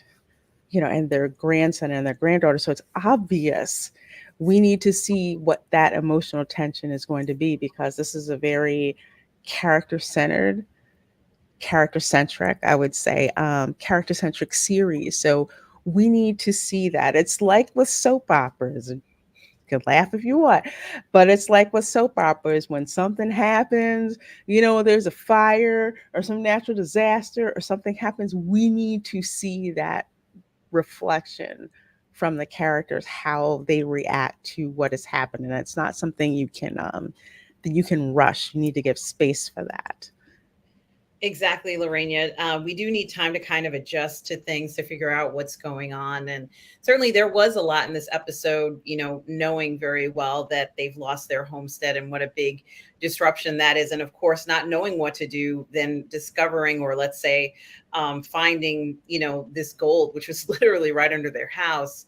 and their grandson and their granddaughter. So it's obvious we need to see what that emotional tension is going to be, because this is a very character centered, character centric, I would say, character centric series. So we need to see that. It's like with soap operas. You can laugh if you want, but it's like with soap operas. When something happens, there's a fire or some natural disaster or something happens, we need to see that reflection from the characters, how they react to what is happening. It's not something that you can rush. You need to give space for that. Exactly, Lorena. We do need time to kind of adjust to things to figure out what's going on. And certainly there was a lot in this episode, knowing very well that they've lost their homestead and what a big disruption that is. And of course, not knowing what to do, then discovering, or let's say, finding, this gold, which was literally right under their house.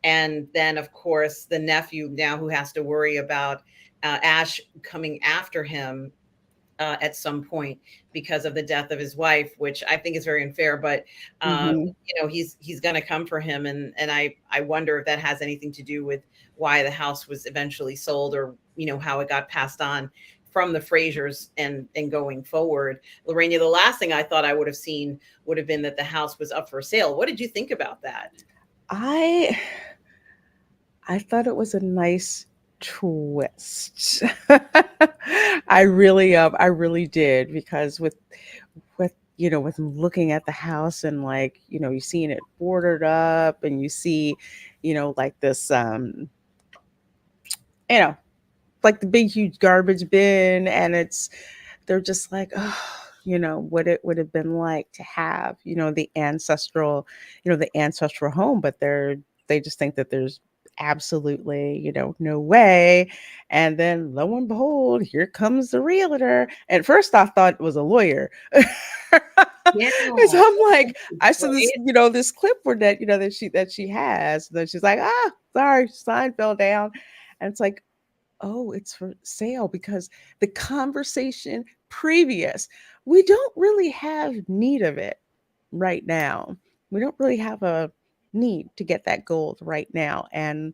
And then, of course, the nephew now who has to worry about Ash coming after him at some point because of the death of his wife, which I think is very unfair. But Hmm. he's going to come for him, and I wonder if that has anything to do with why the house was eventually sold, or how it got passed on from the Frasers and going forward. Lorena, the last thing I thought I would have seen would have been that the house was up for sale. What did you think about that? I I thought it was a nice twist. I really did, because with looking at the house and like, you seeing it bordered up, and you see, like this you know, like the big huge garbage bin, and they're just like, oh, what it would have been like to have, the ancestral home, but they just think that there's absolutely, no way. And then lo and behold, here comes the realtor. At first I thought it was a lawyer. Yeah, Because I'm like, I saw this, right. this clipboard that, that she has. And then she's like, sorry, sign fell down. And it's like, oh, it's for sale, because the conversation previous, we don't really have need of it right now. We don't really have a need to get that gold right now. And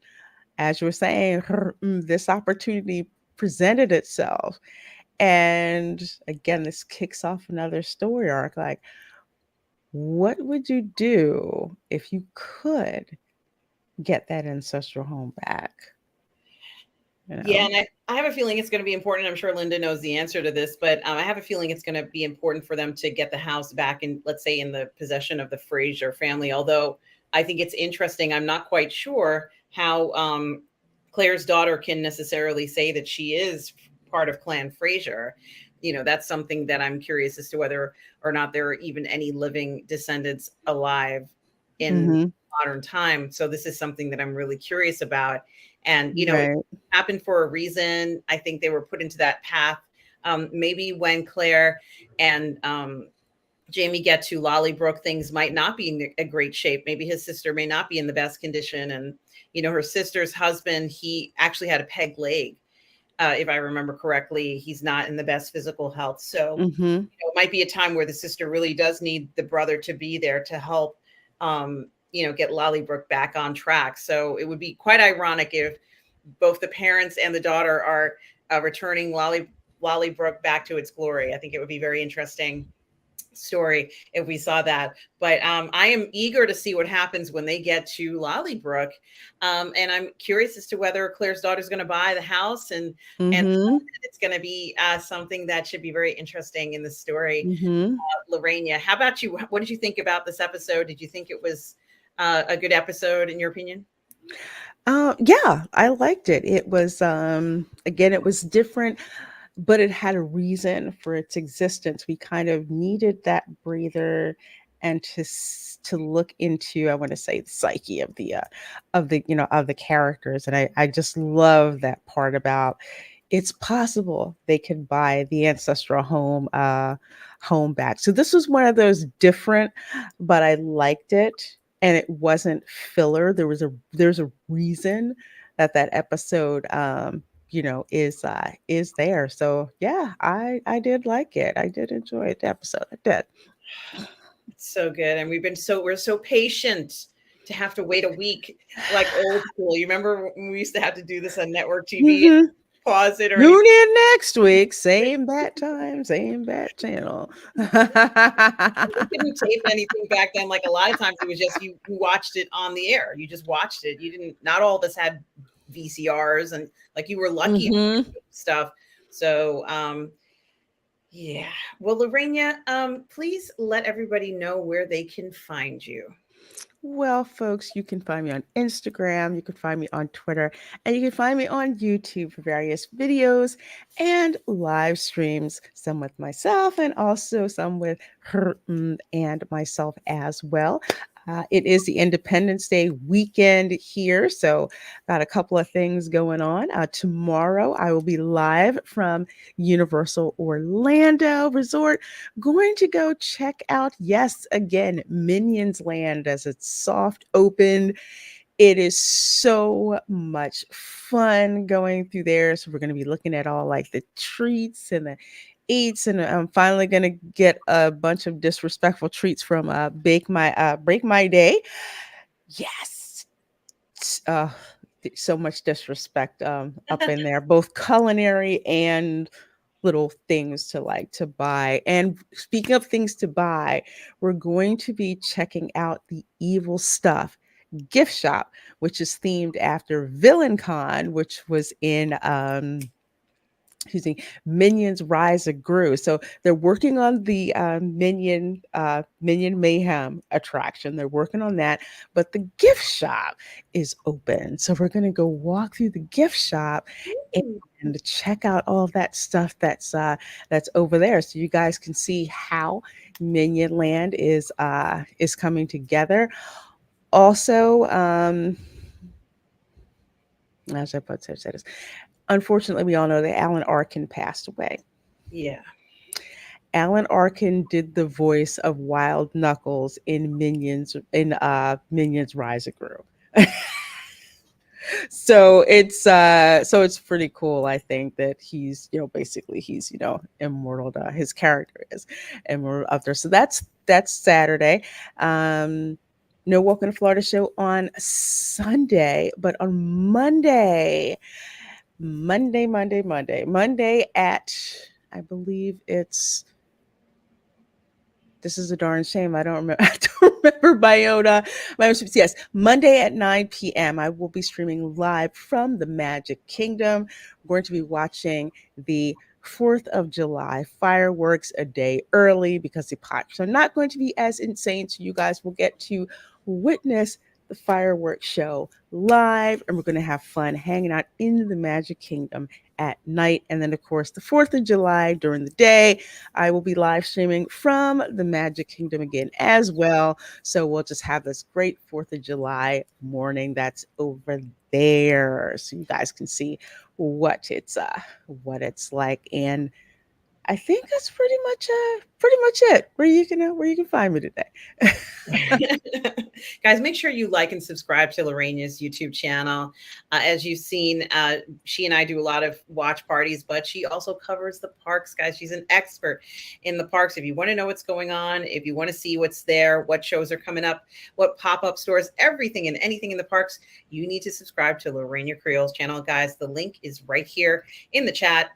as you were saying, this opportunity presented itself. And again, this kicks off another story arc. Like, what would you do if you could get that ancestral home back? You Yeah, know? and I have a feeling it's going to be important. I'm sure Linda knows the answer to this, but I have a feeling it's going to be important for them to get the house back in, let's say, in the possession of the Fraser family. Although I think it's interesting, I'm not quite sure how Claire's daughter can necessarily say that she is part of Clan Fraser. That's something that I'm curious as to whether or not there are even any living descendants alive in Hmm. modern time. So this is something that I'm really curious about. And, it Right. happened for a reason. I think they were put into that path. Maybe when Claire and Jamie get to Lollybrook, things might not be in a great shape. Maybe his sister may not be in the best condition. And, her sister's husband, he actually had a peg leg. if I remember correctly. He's not in the best physical health. So, Mhm. it might be a time where the sister really does need the brother to be there to help, get Lollybrook back on track. So it would be quite ironic if both the parents and the daughter are returning Lollybrook back to its glory. I think it would be very interesting story if we saw that. But I am eager to see what happens when they get to Lollybrook, and I'm curious as to whether Claire's daughter is going to buy the house, and Mhm. it's going to be something that should be very interesting in the story. Mhm. Lorena, how about you? What did you think about this episode? Did you think it was a good episode in your opinion? Yeah, I liked it. It was again, it was different, but it had a reason for its existence. We kind of needed that breather and to look into, I want to say, the psyche of the of the characters. And I just love that part about it's possible they could buy the ancestral home back. So this was one of those different, but I liked it, and it wasn't filler. There's a reason that that episode is there. So yeah, I did like it. I did enjoy the episode. I did. It's so good, and we're so patient to have to wait a week like old school. You remember when we used to have to do this on network TV, Mhm. pause it or anything? Tune in next week, same bat time, same bat channel. We couldn't tape anything back then. Like a lot of times, it was just you watched it on the air. You just watched it. You didn't. Not all of us had VCRs, and like you were lucky Mhm. stuff. So yeah. Well, Lorena, please let everybody know where they can find you. Well, folks, you can find me on Instagram, you can find me on Twitter, and you can find me on YouTube for various videos and live streams, some with myself and also some with her and myself as well. It is the Independence Day weekend here, so got a couple of things going on. Tomorrow, I will be live from Universal Orlando Resort, going to go check out, yes, again, Minions Land as it's soft opened. It is so much fun going through there. So we're going to be looking at all like the treats and the eats, and I'm finally going to get a bunch of disrespectful treats from Break My Day. Yes. Uh, so much disrespect up in there, both culinary and little things to like to buy. And speaking of things to buy, we're going to be checking out the Evil Stuff gift shop, which is themed after Villain Con, which was in excuse me, Minions Rise of Gru. So they're working on the Minion Mayhem attraction. They're working on that, but the gift shop is open. So we're gonna go walk through the gift shop Ooh, and check out all of that stuff that's over there, so you guys can see how Minion Land is coming together. Also, as I put said this, unfortunately, we all know that Alan Arkin passed away. yeah. Alan Arkin did the voice of Wild Knuckles in Minions Rise of Gru. So it's pretty cool. I think that he's basically he's immortal. His character is immortal up there. So that's Saturday. No Welcome to Florida show on Sunday, but on Monday at, I believe it's, this is a darn shame. I don't remember. I don't remember Yes, Monday at 9 p.m. I will be streaming live from the Magic Kingdom. We're going to be watching the 4th of July fireworks a day early because the pipes are not going to be as insane. So you guys will get to witness the fireworks show live, and we're going to have fun hanging out in the Magic Kingdom at night. And then, of course, the 4th of July during the day, I will be live streaming from the Magic Kingdom again as well. So we'll just have this great 4th of July morning that's over there. So you guys can see what it's like. And I think that's pretty much it. Where you can find me today. Guys, make sure you like and subscribe to Lorena's YouTube channel. As you've seen, she and I do a lot of watch parties, but she also covers the parks, guys. She's an expert in the parks. If you want to know what's going on, if you want to see what's there, what shows are coming up, what pop-up stores, everything and anything in the parks, you need to subscribe to Lorena Creole's channel, guys. The link is right here in the chat.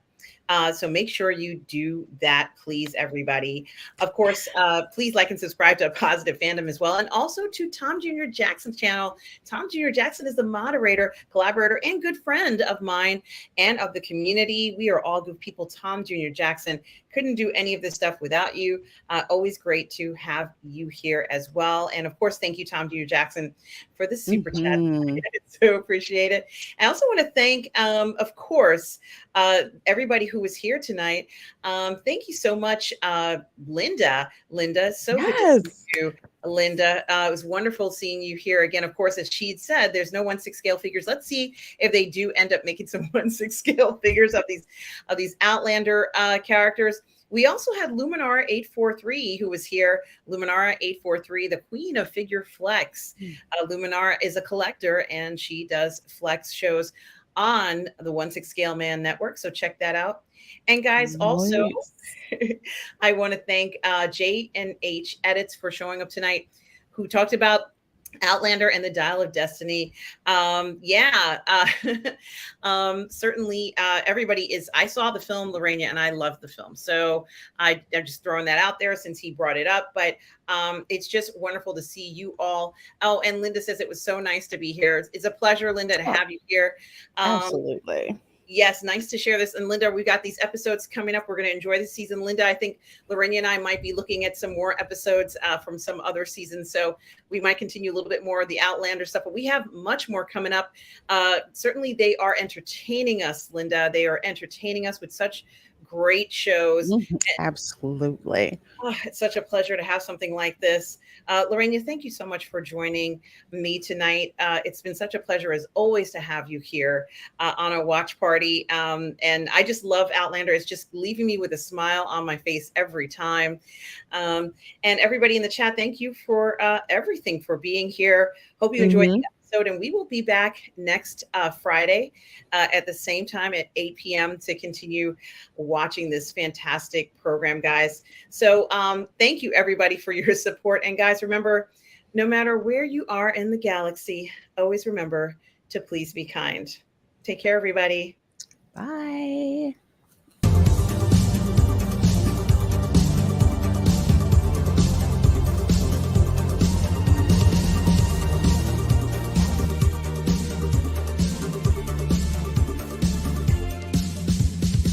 So make sure you do that, please, everybody. Of course, please like and subscribe to Positive Fandom as well, and also to Tom Jr. Jackson's channel. Tom Jr. Jackson is the moderator, collaborator, and good friend of mine and of the community. We are all good people. Tom Jr. Jackson couldn't do any of this stuff without you. Always great to have you here as well. And of course, thank you, Tom Jr. Jackson, for the super chat. I so appreciate it. I also want to thank, of course, everybody who was here tonight. Thank you so much, Linda. Linda, so good to see you, Linda. It was wonderful seeing you here again. Of course, as she said, there's no 1/6 scale figures. Let's see if they do end up making some 1/6 scale figures of these Outlander characters. We also had Luminara 843 who was here. Luminara 843, the queen of figure flex. Luminara is a collector and she does flex shows on the 1/6 Scale Man Network. So check that out. And guys, also, I want to thank J&H Edits for showing up tonight, who talked about Outlander and the Dial of Destiny. Certainly everybody is, I saw the film, Lorena, and I loved the film. So I'm just throwing that out there since he brought it up, but it's just wonderful to see you all. Oh, and Linda says it was so nice to be here. It's a pleasure, Linda, to have you here. Absolutely. Yes, nice to share this. And Linda, we got these episodes coming up. We're going to enjoy the season. Linda, I think Lorena and I might be looking at some more episodes from some other seasons. So we might continue a little bit more of the Outlander stuff, but we have much more coming up. Certainly they are entertaining us, Linda. They are entertaining us with such great shows. Absolutely. Oh, it's such a pleasure to have something like this. Lorena, thank you so much for joining me tonight. It's been such a pleasure as always to have you here on a watch party. And I just love Outlander. It's just leaving me with a smile on my face every time. And everybody in the chat, thank you for everything, for being here. Hope you enjoyed the episode, and we will be back next Friday at the same time at 8 p.m. to continue watching this fantastic program, guys. So thank you, everybody, for your support. And guys, remember, no matter where you are in the galaxy, always remember to please be kind. Take care, everybody. Bye.